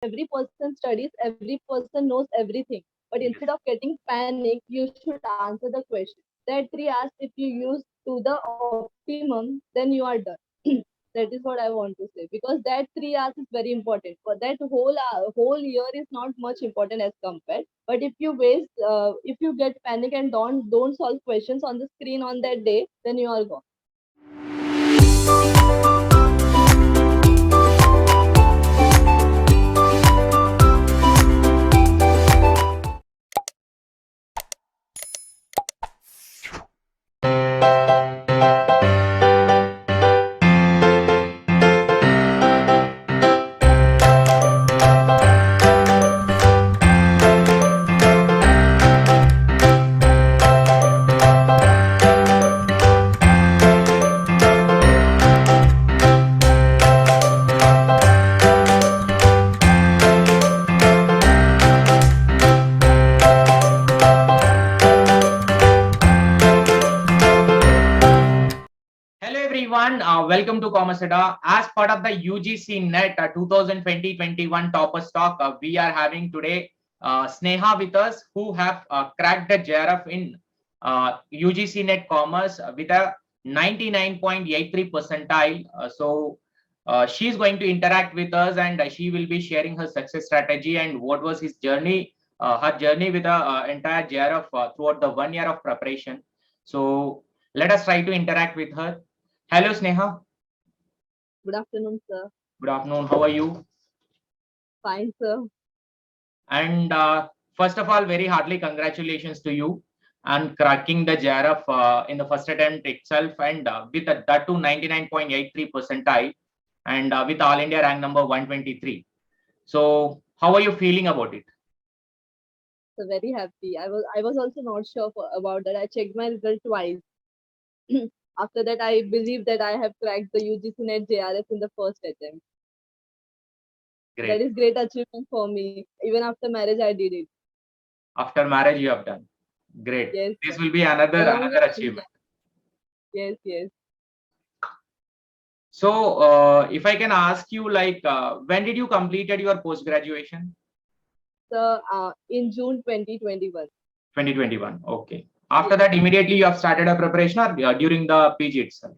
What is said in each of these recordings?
every person studies, every person knows everything. But Yes. instead of getting panic, you should answer the question. That 3 hours, if you use to the optimum, then you are done. That is what I want to say, because that 3 hours is very important. For that whole year is not much important as compared. But if you get panic and don't solve questions on the screen on that day, then you are gone. Hello everyone, welcome to Commerce Adda. As part of the UGC NET 2020-21 Toppers Talk, we are having today Sneha with us, who have cracked the JRF in UGC NET Commerce with a 99.83 percentile. She is going to interact with us, and she will be sharing her success strategy and what was her journey with the entire JRF throughout the 1 year of preparation. So let us try to interact with her. Hello, Sneha. Good afternoon, sir. Good afternoon. How are you? Fine, sir. And first of all, very heartily congratulations to you on cracking the JRF in the first attempt itself, and with that to 99.83 percentile, and with All India rank number 123. So, how are you feeling about it? So very happy. I was also not sure about that. I checked my result twice. After that, I believe that I have cracked the UGC NET JRF in the first attempt. That Great. is great achievement for me. Even after marriage, I did it. After marriage, you have done. Great. Yes, This sir. will be another Along with achievement. yes, yes. So, if I can ask you, like, when did you completed your post graduation? So in June 2021. 2021. Okay. Yes. After that, immediately you have started a preparation, or during the PG itself?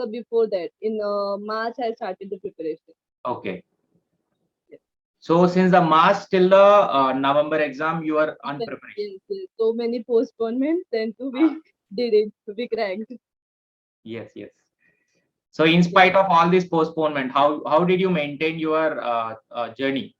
Before that, in March, I started the preparation. Okay. Yes. So since the March till the November exam, you are on Yes, preparation. yes, yes. So many postponements, then to be did it, to be cracked. Yes, yes. So in Yes. spite of all this postponement, how did you maintain your journey?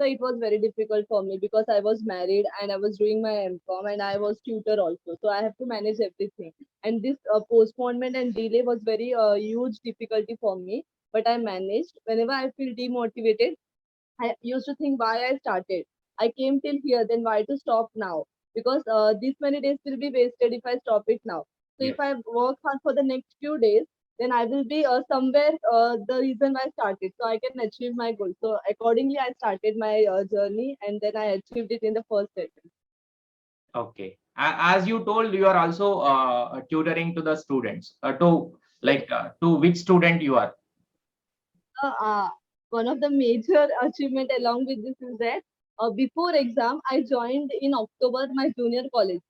So it was very difficult for me because I was married and I was doing my M.Com and I was tutor also. So I have to manage everything. And this postponement and delay was very huge difficulty for me. But I managed. Whenever I feel demotivated, I used to think why I started. I came till here, then why to stop now? Because these many days will be wasted if I stop it now. So if Yes. I work hard for the next few days, then I will be somewhere the reason why I started. So I can achieve my goal. So accordingly, I started my journey and then I achieved it in the first attempt. Okay. As you told, you are also tutoring to the students. To which student you are? uh, uh, One of the major achievement along with this is that before exam I joined in October my junior college.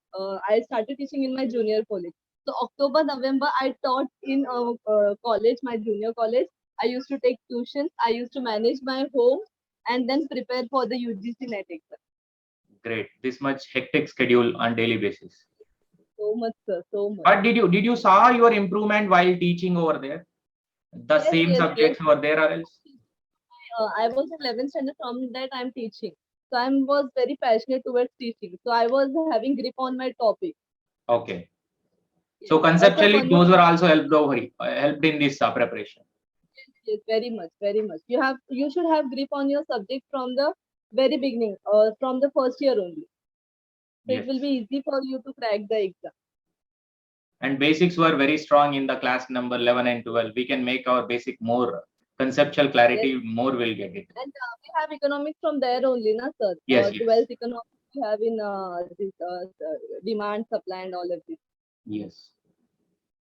I started teaching in my junior college. So October November I taught in college, my junior college. I used to take tuitions. I used to manage my home and then prepare for the UGC NET exam. Great. This much hectic schedule on daily basis. So much, sir. So much. But did you saw your improvement while teaching over there? The Yes, same yes, yes. subjects were there, or else? I was in 11th standard. From that I'm teaching. So I was very passionate towards teaching. So I was having grip on my topic. Okay. Yes. So Sir, conceptually, one more those were thing. also helped in this preparation. Yes, yes, very much, very much. You should have grip on your subject from the very beginning, from the first year only. So it will Yes. be easy for you to crack the exam. And basics were very strong in the class number 11 and 12. We can make our basic more conceptual Yes, clarity, more we'll get it. and we have economics from there only, na sir. Yes, yes, 12th economics we have in this demand, supply, and all of this. yes.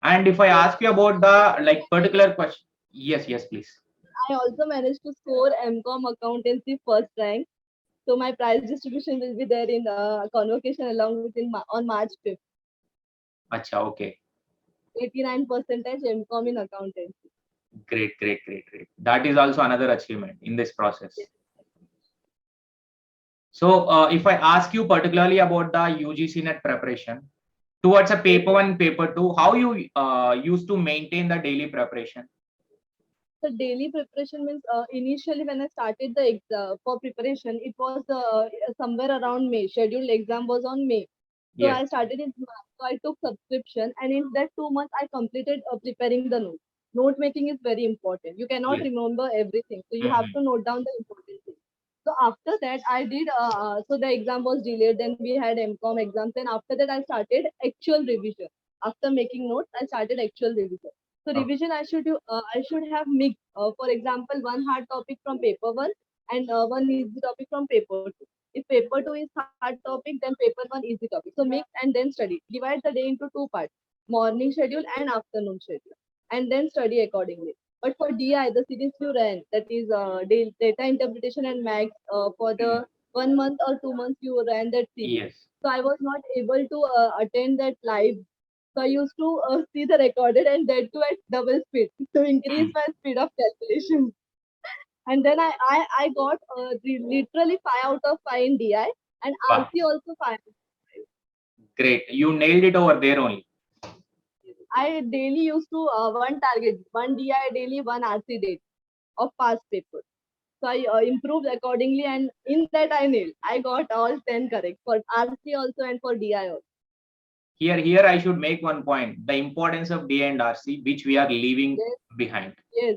And if I Yes. ask you about the like particular question, yes, yes, please. I also managed to score MCom accountancy first rank. So my prize distribution will be there in convocation along with on March 5th. Acha, okay. 89 percentage MCom in accountancy. Great, great, great, great. That is also another achievement in this process. So, if I ask you particularly about the UGC net preparation towards a Yes, paper one, paper two, how you used to maintain the daily preparation? the daily preparation means initially when I started the exam for preparation, it was somewhere around May. Scheduled exam was on May. So Yes, I started in March. So I took subscription, and in that 2 months I completed preparing the note. Note making is very important. You cannot yes. remember everything, so you have Mhm. to note down the important things. So after that, I did. So the exam was delayed. Then we had MCom exams. Then after that, I started actual revision. After making notes, I started actual revision. So Okay. revision I should do. I should have mixed. For example, one hard topic from paper one and one easy topic from paper two. If paper two is hard topic, then paper one easy topic. So mix and then study. Divide the day into two parts: morning schedule and afternoon schedule, and then study accordingly. But for DI, the series you ran, that is data interpretation and max, for Mhm. the 1 month or 2 months you ran that series. Yes. So I was not able to attend that live. So I used to see the recorded and that too at double speed to increase Mm. my speed of calculation. And then I got literally 5 out of 5 in DI and Wow. RC also 5. Great. You nailed it over there only. I daily used to one target, one DI daily, one RC daily of past paper. So I improved accordingly, and in that I nailed. I got all 10 correct for RC also and for DI also. Here I should make one point: the importance of D and RC, which we are leaving Yes, behind, yes.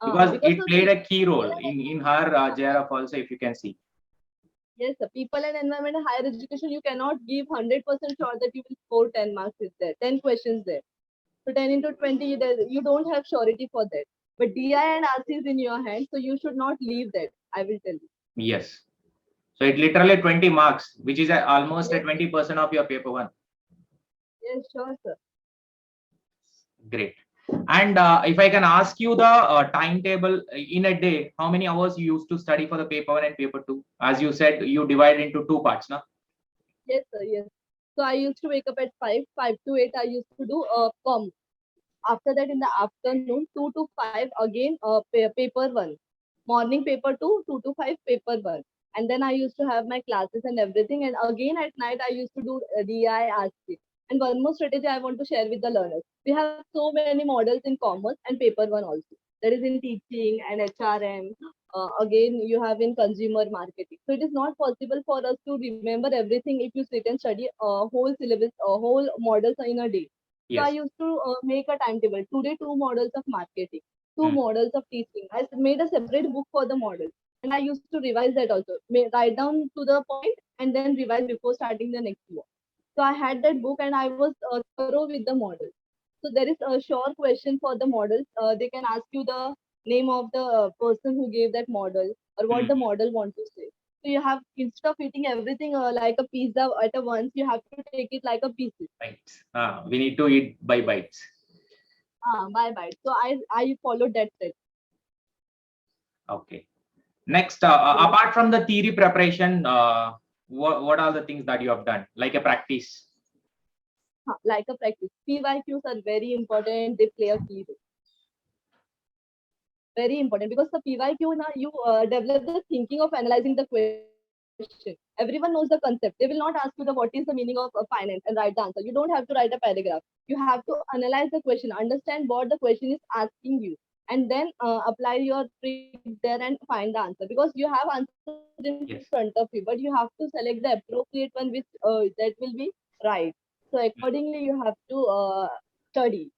because Because it of played people, a key role in her JRF also, if you can see. yes, the people and environment and higher education, you cannot give 100% sure that you will score 10 marks is there, 10 questions there. So 10 into 20, you don't have surety for that. But DI and RC is in your hand, so you should not leave that. I will tell you. Yes. So it literally 20 marks, which is almost a Yes, 20% of your paper one. yes, sure, sir. Great. And if I can ask you the timetable in a day, how many hours you used to study for the paper one and paper two? As you said, you divide into two parts, no? Yes, sir, yes. So I used to wake up at 5, 5 to 8. I used to do com. After that, in the afternoon, 2 to 5, again paper one. Morning paper two, 2 to 5, paper one. And then I used to have my classes and everything. And again at night, I used to do DI, RC. And one more strategy I want to share with the learners. We have so many models in commerce and paper one also. That is in teaching and HRM. Again, you have in consumer marketing. So it is not possible for us to remember everything if you sit and study a whole syllabus, whole models in a day. So I Yes. used to make a timetable. Today, two models of marketing, two Hmm. models of teaching. I made a separate book for the models, and I used to revise that also. Write down to the point and then revise before starting the next one. So I had that book and I was thorough with the models. So there is a sure question for the models. They can ask you the name of the person who gave that model or what Hmm. the model want to say. So you have, instead of eating everything like a pizza at a once, you have to take it like a pieces. Bites. We need to eat by bites. Bye bye. So I followed that step. Okay. Next, Yes. apart from the theory preparation, what are the things that you have done, like a practice? Like a practice. PYQs are very important. They play a key role. Very important because the PYQ now you develop the thinking of analyzing the question. Everyone knows the concept. They will not ask you the what is the meaning of finance and write the answer. You don't have to write a paragraph. You have to analyze the question, understand what the question is asking you, and then apply your trick there and find the answer because you have answer in front of you, but you have Yes. to select the appropriate one which that will be right. So accordingly, you have to study,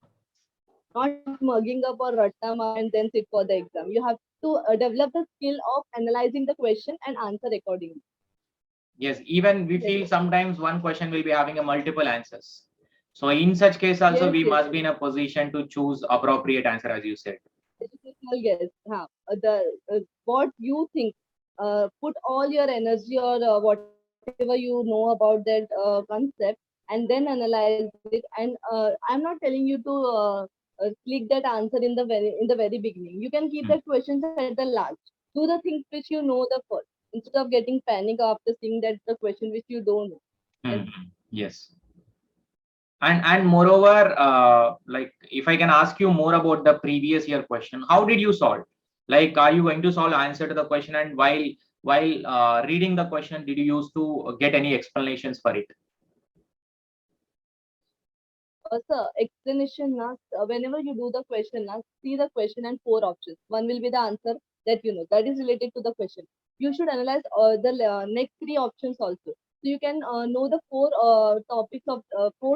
not mugging up or ratta mark and then sit for the exam. You have to develop the skill of analyzing the question and answer accordingly. Yes, even we Yes, feel sometimes one question will be having a multiple answers. So in such case also yes, we yes, must yes. be in a position to choose appropriate answer, as you said. Educational guess. The what you think. Put all your energy or whatever you know about that concept, and then analyze it. And I'm not telling you to click that answer in the very beginning. You can keep Hmm. that questions at the last. Do the things which you know the first instead of getting panic after seeing that the question which you don't know. And Hmm. Yes. And moreover, like if I can ask you more about the previous year question, how did you solve? Like, are you going to solve answer to the question, and while reading the question, did you use to get any explanations for it? sir, explanation na, whenever you do the question na, see the question and four options. One will be the answer that you know that is related to the question. You should analyze the next three options also. So you can know the four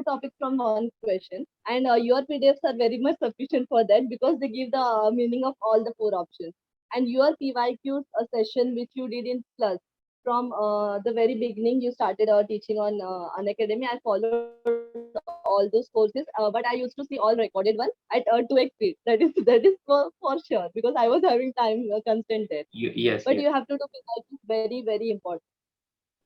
topics from one question, and your PDFs are very much sufficient for that because they give the meaning of all the four options. And your PYQs a session which you did in Plus from the very beginning you started teaching on an academy. I followed all those courses, but I used to see all recorded one at 2x speed. That is for sure because I was having time constant there. Yes, But yes. you have to do PYQ very very important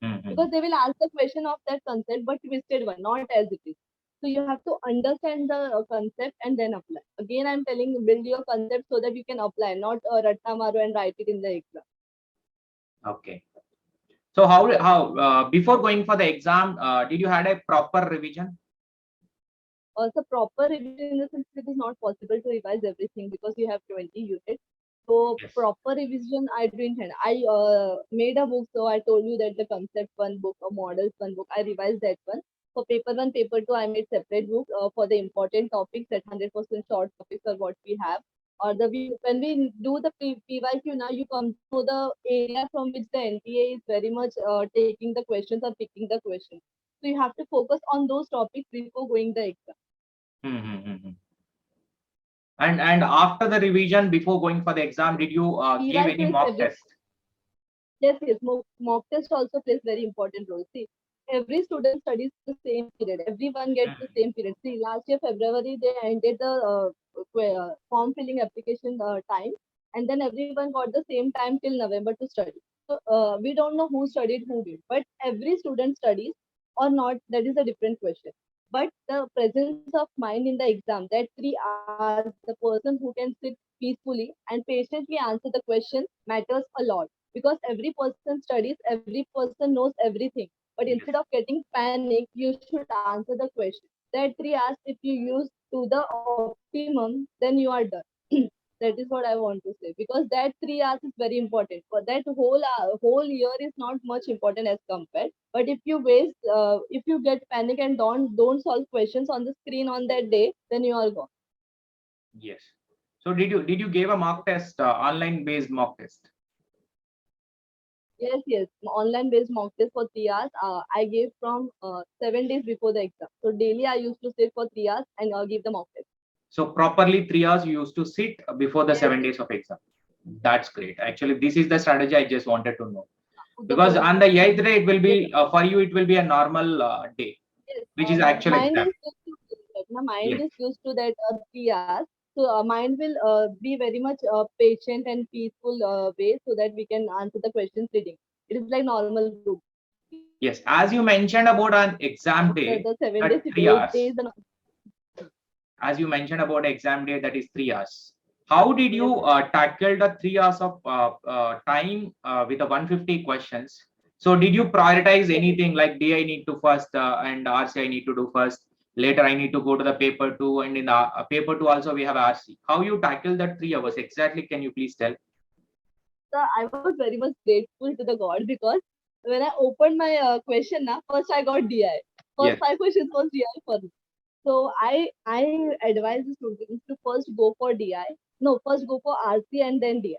Hmm. because they will ask the question of that concept but twisted one, not as it is. So you have to understand the concept and then apply. Again, I'm telling you, build your concept so that you can apply, not ratta maru and write it in the exam. Okay. So how before going for the exam, did you had a proper revision? Also, proper revision in the sense it is not possible to revise everything because you have 20 units. So Yes. proper revision I didn't have. I made a book, so I told you that the concept one book, a models one book, I revised that one. For paper one, paper two, I made separate book for the important topics that 100% short topics are what we have. Or when we do the PYQ now, you come to know the area from which the NTA is very much taking the questions or picking the questions. So you have to focus on those topics before going the exam. Mm-hmm. And after the revision, before going for the exam, did you give any PYQ is mock every. test? Yes, yes. Mock test also plays very important role. See, every student studies the same period. Everyone gets the Mhm. same period. See, last year February they ended the form filling application time, and then everyone got the same time till November to study. So we don't know who studied, who did, but every student studies or not. That is a different question. But the presence of mind in the exam, that 3 hours, the person who can sit peacefully and patiently answer the question matters a lot because every person studies, every person knows everything. But instead of Yes. getting panic, you should answer the question. That 3 hours, if you use to the optimum, then you are done. That is what I want to say because that 3 hours is very important. For that whole year is not much important as compared. But if you get panic and don't solve questions on the screen on that day, then you are gone. Yes. So did you give a mock test, online based mock test? Yes, yes. Online based mock test for 3 hours. I gave from 7 days before the exam. So daily I used to sit for 3 hours and give the mock test. So properly 3 hours you used to sit before the Yes, seven yes. days of exam. That's great. Actually, this is the strategy I just wanted to know. Put the Because point. on the eighth day, it will Yes, be for you. It will be a normal day, yes. which is actual Mind exam. is used to that. Na, mind Yes. is used to that 3 hours. So mind will be very much patient and peaceful way so that we can answer the questions reading. It is like normal group. Yes. As you mentioned about an exam The day, 7 days, that 8 days, 3 hours. As you mentioned about exam day, that is 3 hours. How did yes, you yes. tackle the 3 hours of time with the 150 questions? So did you prioritize Yes. anything like D I need to first and RC I need to do first? Later I need to go to the paper two, and in the paper two also we have RC. How you tackle that 3 hours exactly? Can you please tell? So I was very much grateful to the God because when I opened my question, na, first I got DI. First Yes. five questions was DI for me. So I advise the students to first go for DI. No, first go for RC and then DI.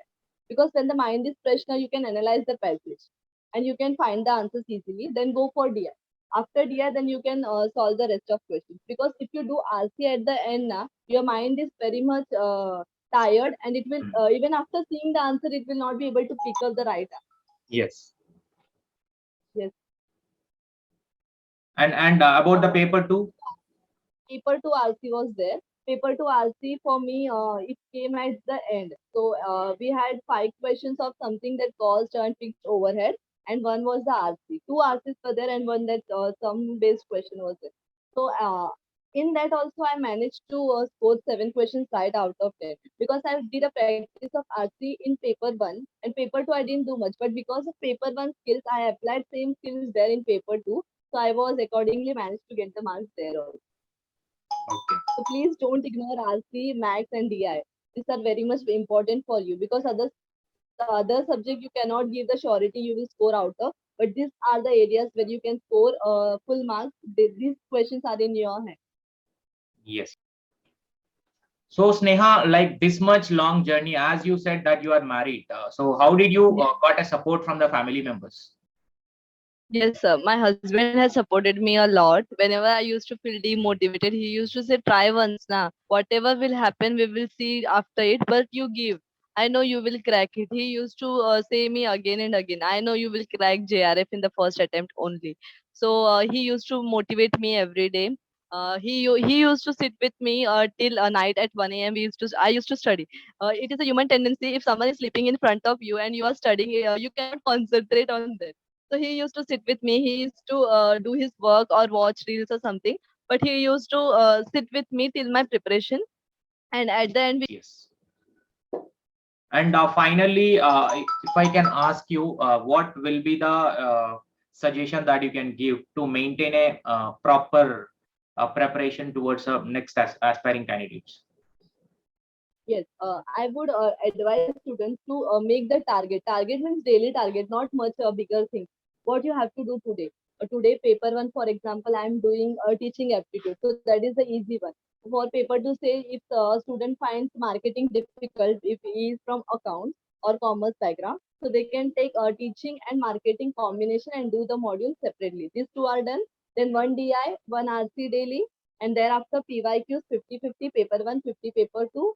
Because when the mind is fresh now, you can analyze the passage and you can find the answers easily. Then go for DI. After DI, then you can solve the rest of questions. Because if you do RC at the end now, your mind is very much tired and it will Mm. even after seeing the answer, it will not be able to pick up the right answer. Yes. Yes. And about the Uh, paper two? paper to RC was there. Paper to RC for me, it came at the end. So we had five questions of something that caused and fixed overhead, and one was the RC. Two RCs were there, and one that some based question was there. So in that also I managed to score 7 questions right out of 10 because I did a practice of RC in paper one, and paper two I didn't do much, but because of paper one skills I applied same skills there in paper two, so I was accordingly managed to get the marks there also. Okay. So please don't ignore RC, Max, and DI. These are very much important for you because the other subject you cannot give the surety you will score out of, but these are the areas where you can score full marks. These questions are in your hand. Yes. So Sneha, like this much long journey, as you said that you are married. So how did you got a support from the family members? Yes, sir. My husband has supported me a lot. Whenever I used to feel demotivated, he used to say, "Try once, na. Whatever will happen, we will see after it. But you give. I know you will crack it." He used to say me again and again, "I know you will crack JRF in the first attempt only." So he used to motivate me every day. He used to sit with me till night at 1 a.m. I used to study. It is a human tendency. If someone is sleeping in front of you and you are studying, you cannot concentrate on that. So he used to sit with me. He used to do his work or watch reels or something. But he used to sit with me till my preparation. And at the end, Yes. And finally, if I can ask you, what will be the suggestion that you can give to maintain a proper preparation towards next aspiring candidates? yes, I would advise students to make the target. Target means daily target, not much bigger thing. What you have to do today. Today, paper one, for example, I am doing teaching aptitude. So that is the easy one. For paper to say, if the student finds marketing difficult, if he is from accounts or commerce background, so they can take teaching and marketing combination and do the module separately. These two are done. Then one DI, one RC daily, and thereafter PYQs 50-50, paper one, 50, paper two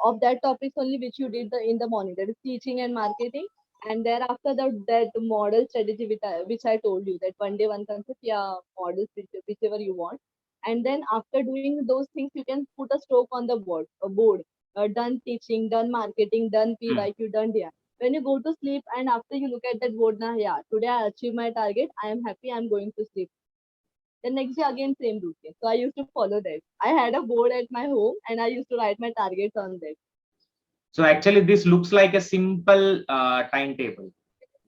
of that topics only which you did in the morning, that is teaching and marketing, and thereafter that model strategy which I told you, that one day one concept, yeah, models whichever you want, and then after doing those things you can put a stroke on the board, done teaching, done marketing, done Hmm. PYQ, done yeah. When you go to sleep and after you look at that board, now yeah, today I achieved my target, I am happy, I'm going to sleep. The next day again same routine. So I used to follow that. I had a board at my home and I used to write my targets on that. So actually, this looks like a simple timetable,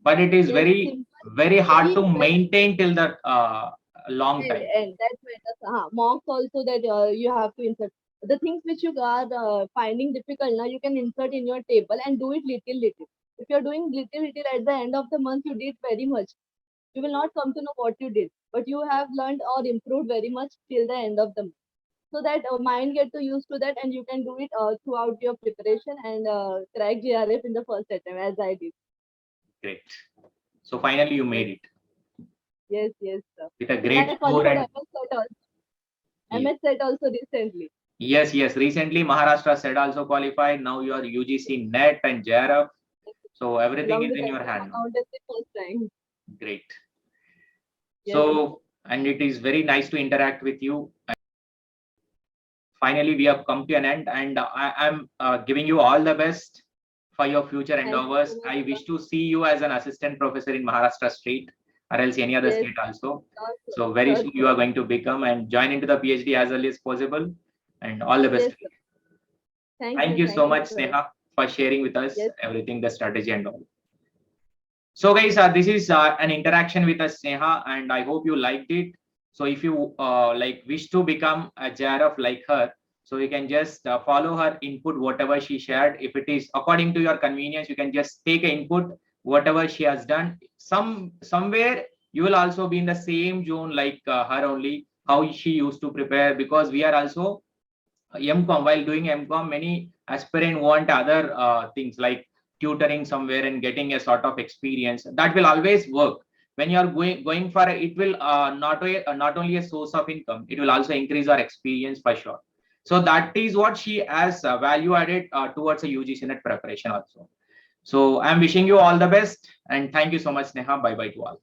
but it is Yes, very, simple, very hard very to well. maintain till the long time. And that matters. Mocks also that you have to insert. The things which you are finding difficult now, you can insert in your table and do it little, little. If you're doing little, little at the end of the month, you did very much. You will not come to know what you did, but you have learned or improved very much till the end of the month. So that mind get to used to that and you can do it throughout your preparation and crack GRF in the first attempt as I did. Great. So finally, you Yes, made it yes, yes, sir. with a And I great score. qualified And MS set also recently. yes, yes. Recently, Maharashtra said also qualified. Now you are UGC, NET, and JRF. So everything Along is with in your hand now. accountancy first time. Great. Yes, So, and it is very nice to interact with you. Finally, we have come to an end, and I am giving you all the best for your future thank you so endeavors. much, I sir. wish to see you as an assistant professor in Maharashtra state or else any other Yes, state also. sure, So very sure, soon you sure. are going to become and join into the PhD as early as possible. And all the best. Yes, sir. Thank you so Thank you, much, sir. Sneha, for sharing with us Yes, everything, the strategy and all. So guys, this is an interaction with us, Sneha, and I hope you liked it. So if you like wish to become a JRF like her, so you can just follow her input, whatever she shared. If it is according to your convenience, you can just take an input, whatever she has done. Somewhere you will also be in the same zone like her only, how she used to prepare, because we are also MCOM. While doing MCOM, many aspirant want other things like tutoring somewhere and getting a sort of experience. That will always work. When you are going for it will not only a source of income, it will also increase our experience for sure. So that is what she has value added towards a UGC net preparation also. So I'm wishing you all the best and thank you so much, Sneha. Bye bye to all.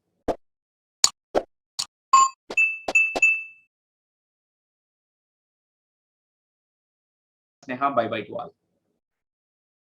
Sneha, bye bye to all.